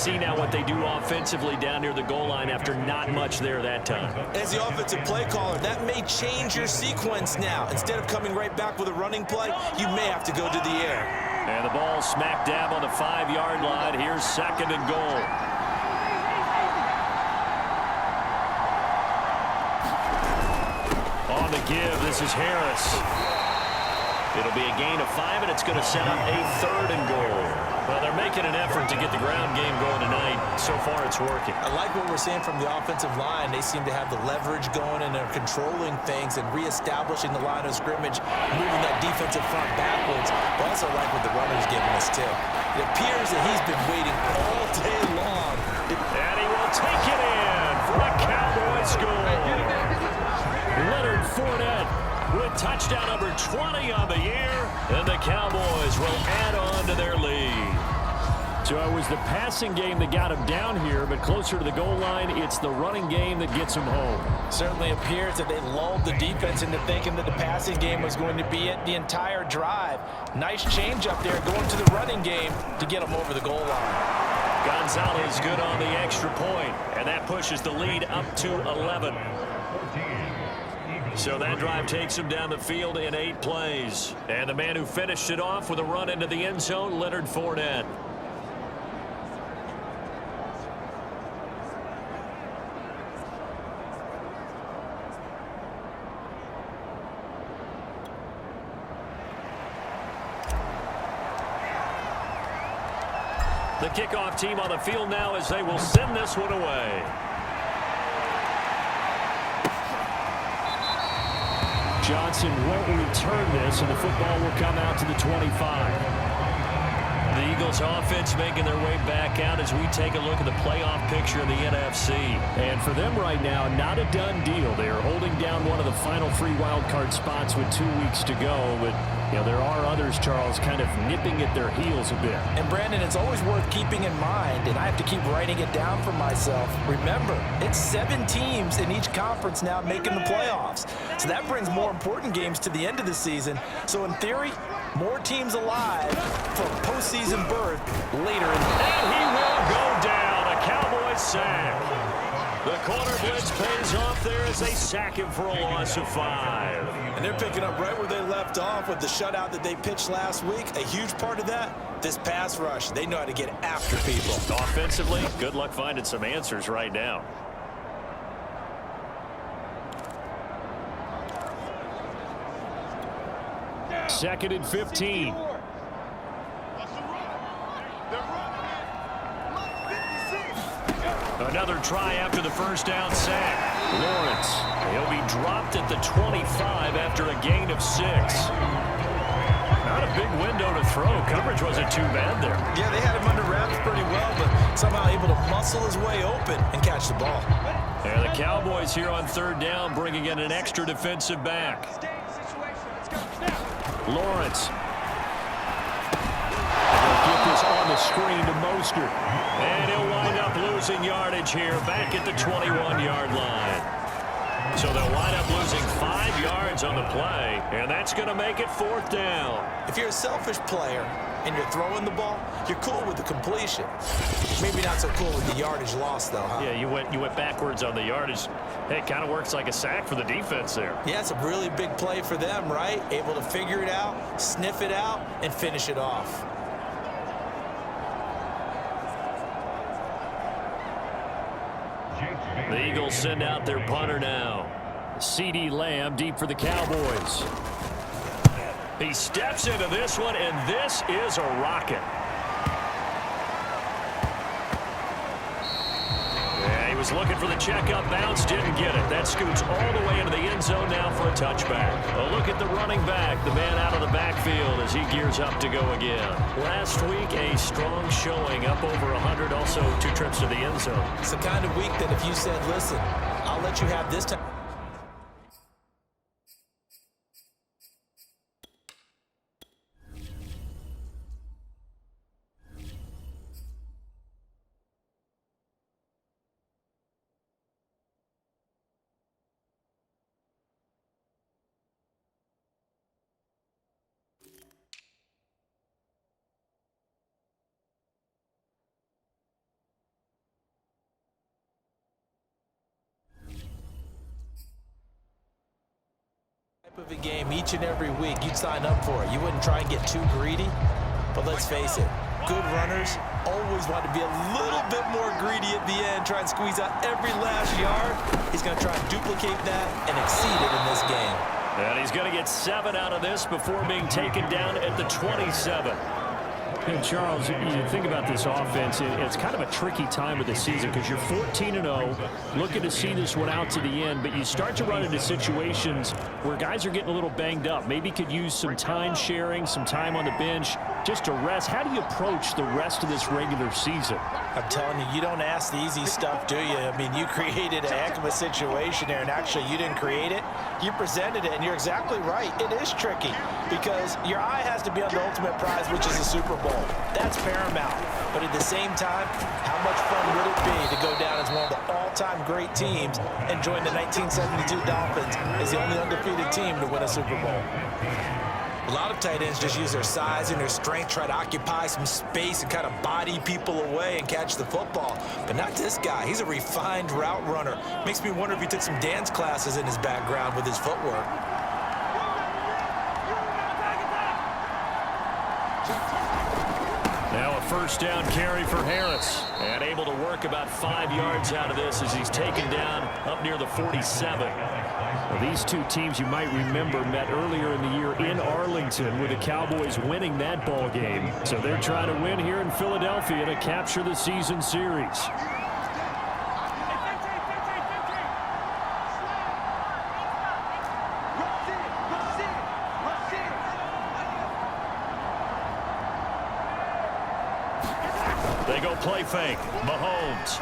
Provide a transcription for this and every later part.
see now what they do offensively down near the goal line after not much there that time. As the offensive play caller, that may change your sequence now. Instead of coming right back with a running play, you may have to go to the air. And the ball smack dab on the 5-yard line. Here's 2nd and goal. On the give, this is Harris. It'll be a gain of 5, and it's going to set up a 3rd and goal. Well, they're making an effort to get the ground game going tonight. So far, it's working. I like what we're seeing from the offensive line. They seem to have the leverage going, and they're controlling things and reestablishing the line of scrimmage, moving that defensive front backwards. But also like what the runner's giving us, too. It appears that he's been waiting all day long. And he will take it in for a Cowboy score. Leonard Fournette with touchdown number 20 on the year, and the Cowboys will add on to their lead. So it was the passing game that got him down here, but closer to the goal line, it's the running game that gets him home. Certainly appears that they lulled the defense into thinking that the passing game was going to be it the entire drive. Nice change up there going to the running game to get him over the goal line. Gonzalez good on the extra point, and that pushes the lead up to 11. So that drive takes him down the field in 8 plays. And the man who finished it off with a run into the end zone, Leonard Fournette. The kickoff team on the field now as they will send this one away. Johnson won't return this, and the football will come out to the 25. The Eagles offense making their way back out as we take a look at the playoff picture in the NFC. And for them right now, not a done deal. They are holding down one of the final 3 wild card spots with 2 weeks to go. But, you know, there are others, Charles, kind of nipping at their heels a bit. And, Brandon, it's always worth keeping in mind, and I have to keep writing it down for myself. Remember, it's 7 teams in each conference now making the playoffs. So that brings more important games to the end of the season. So, in theory, more teams alive for postseason berth later in the And he will go down. A Cowboys sack. The corner blitz pays off there as they sack him for a loss of 5. And they're picking up right where they left off with the shutout that they pitched last week. A huge part of that, this pass rush. They know how to get after people. Offensively, good luck finding some answers right now. Second and 15. Another try after the first down sack. Lawrence, he'll be dropped at the 25 after a gain of 6. Not a big window to throw. Coverage wasn't too bad there. Yeah, they had him under wraps pretty well, but somehow able to muscle his way open and catch the ball. And the Cowboys here on 3rd down bringing in an extra defensive back. Lawrence. They'll get this on the screen to Mostert. And he'll wind up losing yardage here back at the 21-yard line. So they'll wind up losing 5 yards on the play, and that's going to make it 4th down. If you're a selfish player and you're throwing the ball, you're cool with the completion. Maybe not so cool with the yardage loss, though, huh? Yeah, you went backwards on the yardage. Hey, it kind of works like a sack for the defense there. Yeah, it's a really big play for them, right? Able to figure it out, sniff it out, and finish it off. The Eagles send out their punter now. CeeDee Lamb deep for the Cowboys. He steps into this one, and this is a rocket. Yeah, he was looking for the checkup bounce, didn't get it. That scoots all the way into the end zone now for a touchback. A look at the running back, the man out of the backfield as he gears up to go again. Last week, a strong showing, up over 100, also 2 trips to the end zone. It's the kind of week that if you said, listen, I'll let you have this time. a game each and every week, you'd sign up for it. You wouldn't try and get too greedy. But let's face it, good runners always want to be a little bit more greedy at the end, try and squeeze out every last yard. He's going to try and duplicate that and exceed it in this game. And he's going to get 7 out of this before being taken down at the 27. Hey, Charles, you think about this offense, it's kind of a tricky time of the season because you're 14-0, looking to see this one out to the end, but you start to run into situations where guys are getting a little banged up. Maybe could use some time sharing, some time on the bench, just to rest. How do you approach the rest of this regular season? I'm telling you, you don't ask the easy stuff, do you? I mean, you created a heck of a situation there, and actually you didn't create it. You presented it, and you're exactly right. It is tricky because your eye has to be on the ultimate prize, which is the Super Bowl. That's paramount. But at the same time, how much fun would it be to go down as one of the all-time great teams and join the 1972 Dolphins as the only undefeated team to win a Super Bowl? A lot of tight ends just use their size and their strength, try to occupy some space and kind of body people away and catch the football. But not this guy. He's a refined route runner. Makes me wonder if he took some dance classes in his background with his footwork. Now a first down carry for Harris. And able to work about 5 yards out of this as he's taken down up near the 47. Well, these two teams, you might remember, met earlier in the year in Arlington with the Cowboys winning that ball game. So they're trying to win here in Philadelphia to capture the season series. They go play fake. Mahomes.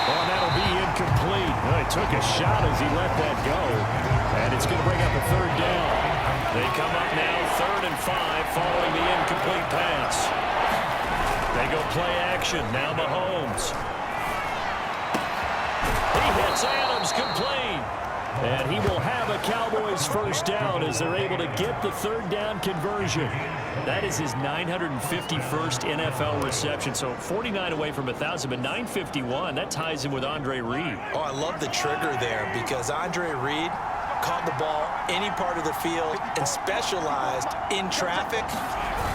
Oh, that'll be incomplete. Well, he took a shot as he let that go. And it's going to bring up a third down. They come up now 3rd and 5 following the incomplete pass. They go play action. Now Mahomes. He hits Adams complete. And he will have a Cowboys first down as they're able to get the 3rd down conversion. That is his 951st NFL reception. So 49 away from 1,000, but 951. That ties him with Andre Reed. Oh, I love the trigger there because Andre Reed caught the ball any part of the field and specialized in traffic,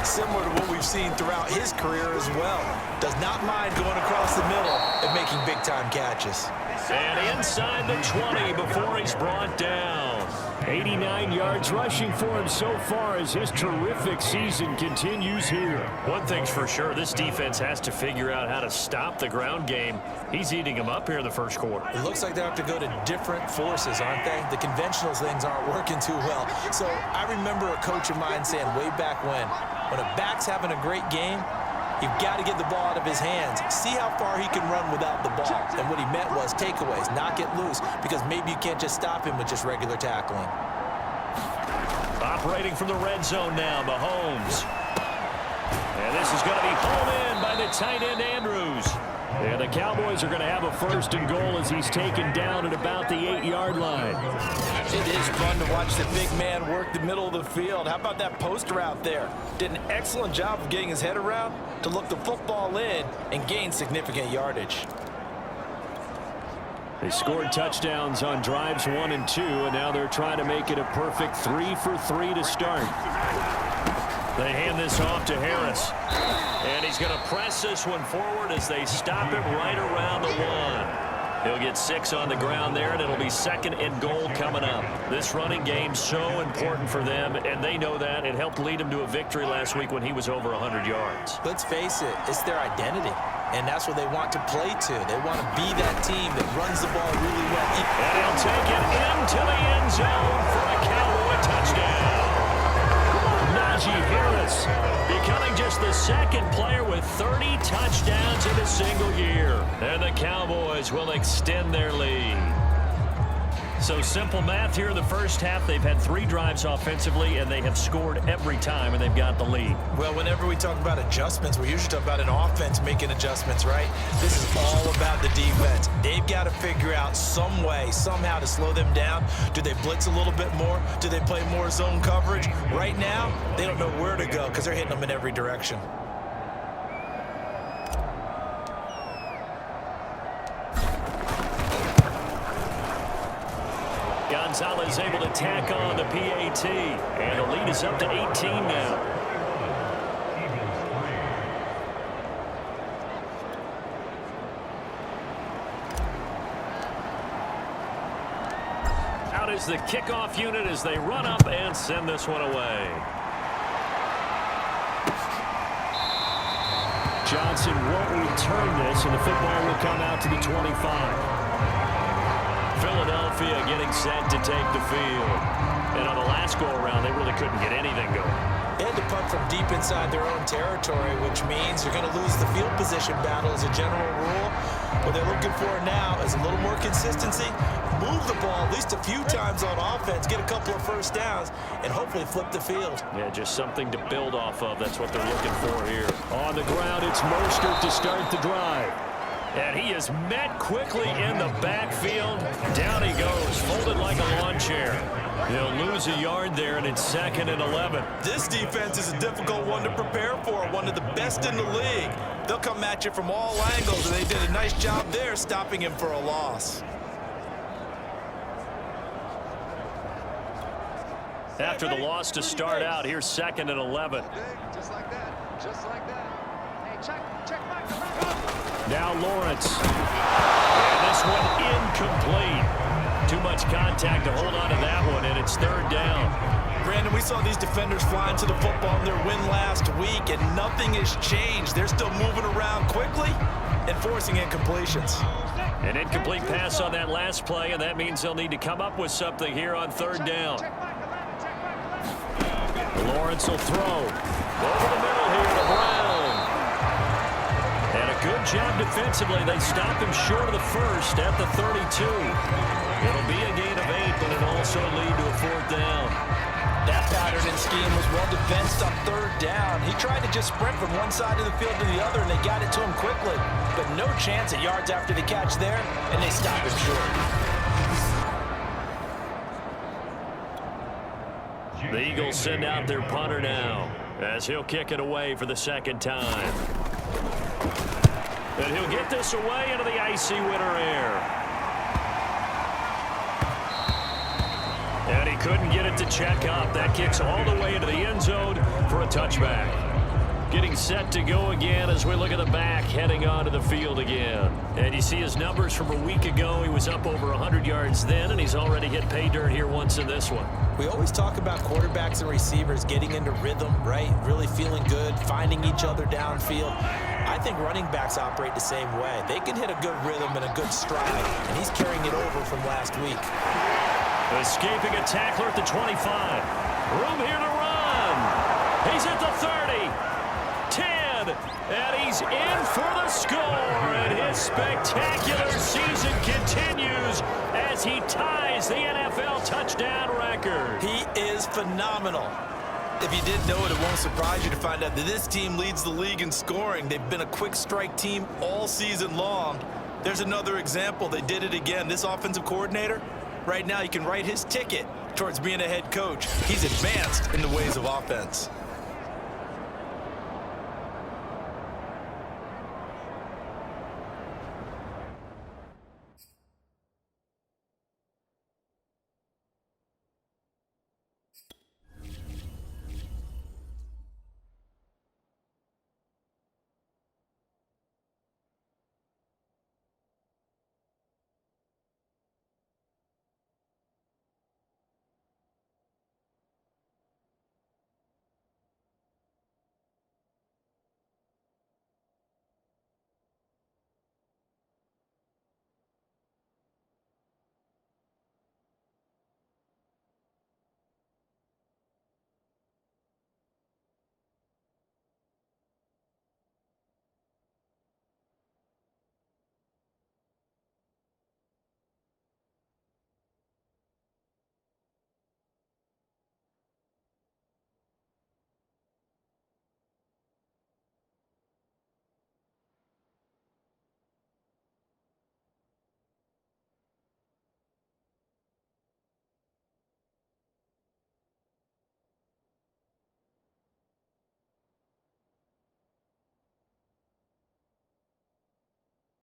similar to what we've seen throughout his career as well. Does not mind going across the middle and making big-time catches. And inside the 20 before he's brought down. 89 yards rushing for him so far as his terrific season continues here. One thing's for sure, this defense has to figure out how to stop the ground game. He's eating them up here in the first quarter. It looks like they have to go to different forces, aren't they? The conventional things aren't working too well. So I remember a coach of mine saying way back when a back's having a great game, you've got to get the ball out of his hands. See how far he can run without the ball. And what he meant was takeaways, knock it loose, because maybe you can't just stop him with just regular tackling. Operating from the red zone now, Mahomes. And this is going to be home in by the tight end, Andrews. And the Cowboys are going to have a 1st and goal as he's taken down at about the 8-yard line. It is fun to watch the big man work the middle of the field. How about that post route there? Did an excellent job of getting his head around to look the football in and gain significant yardage. They scored touchdowns on drives 1 and 2, and now they're trying to make it a perfect 3 for 3 to start. They hand this off to Harris. And he's going to press this one forward as they stop it right around the 1. He'll get 6 on the ground there, and it'll be 2nd and goal coming up. This running game so important for them, and they know that. It helped lead them to a victory last week when he was over 100 yards. Let's face it, it's their identity, and that's what they want to play to. They want to be that team that runs the ball really well. And he'll take it into the end zone for a Cowboy touchdown. Najee Harris becoming just the 2nd player with 30 touchdowns in a single year. And the Cowboys will extend their lead. So simple math here in the first half. They've had 3 drives offensively, and they have scored every time, and they've got the lead. Well, whenever we talk about adjustments, we usually talk about an offense making adjustments, right? This is all about the defense. They've got to figure out some way, somehow to slow them down. Do they blitz a little bit more? Do they play more zone coverage? Right now, they don't know where to go because they're hitting them in every direction. Gonzalez able to tack on the PAT. And the lead is up to 18 now. Out is the kickoff unit as they run up and send this one away. Johnson won't return this, and the football will come out to the 25. Philadelphia getting set to take the field. And on the last go-around, they really couldn't get anything going. They had to punt from deep inside their own territory, which means you're going to lose the field position battle as a general rule. What they're looking for now is a little more consistency, move the ball at least a few times on offense, get a couple of first downs, and hopefully flip the field. Yeah, just something to build off of. That's what they're looking for here. On the ground, it's Mostert to start the drive. And he is met quickly in the backfield. Down he goes, folded like a lawn chair. He'll lose a yard there, and it's 2nd and 11. This defense is a difficult one to prepare for, one of the best in the league. They'll come at you from all angles, and they did a nice job there stopping him for a loss. After the loss to start out, here's 2nd and 11. Just like that. Just like that. Hey, check back. Now Lawrence. And this one incomplete. Too much contact to hold on to that one, and it's 3rd down. Brandon, we saw these defenders flying to the football in their win last week, and nothing has changed. They're still moving around quickly and forcing incompletions. An incomplete pass on that last play, and that means they'll need to come up with something here on 3rd down. Lawrence will throw. Over the middle here to Brown. And a good job defensively. They stop him short of the first at the 32. It'll be a gain of 8, but it'll also lead to a 4th down. That pattern and scheme was well defensed on 3rd down. He tried to just sprint from one side of the field to the other, and they got it to him quickly. But no chance at yards after the catch there, and they stop him short. The Eagles send out their punter now as he'll kick it away for the 2nd time. And he'll get this away into the icy winter air. And he couldn't get it to check up. That kicks all the way into the end zone for a touchback. Getting set to go again as we look at the back heading onto the field again. And you see his numbers from a week ago. He was up over 100 yards then, and he's already hit pay dirt here once in this one. We always talk about quarterbacks and receivers getting into rhythm, right? Really feeling good, finding each other downfield. I think running backs operate the same way. They can hit a good rhythm and a good stride, and he's carrying it over from last week. Escaping a tackler at the 25. Room here to run. He's at the 30. 10. And he's in for the score. And his spectacular season continues as he ties the NFL touchdown record. He is phenomenal. If you didn't know it, it won't surprise you to find out that this team leads the league in scoring. They've been a quick strike team all season long. There's another example. They did it again. This offensive coordinator, right now, you can write his ticket towards being a head coach. He's advanced in the ways of offense.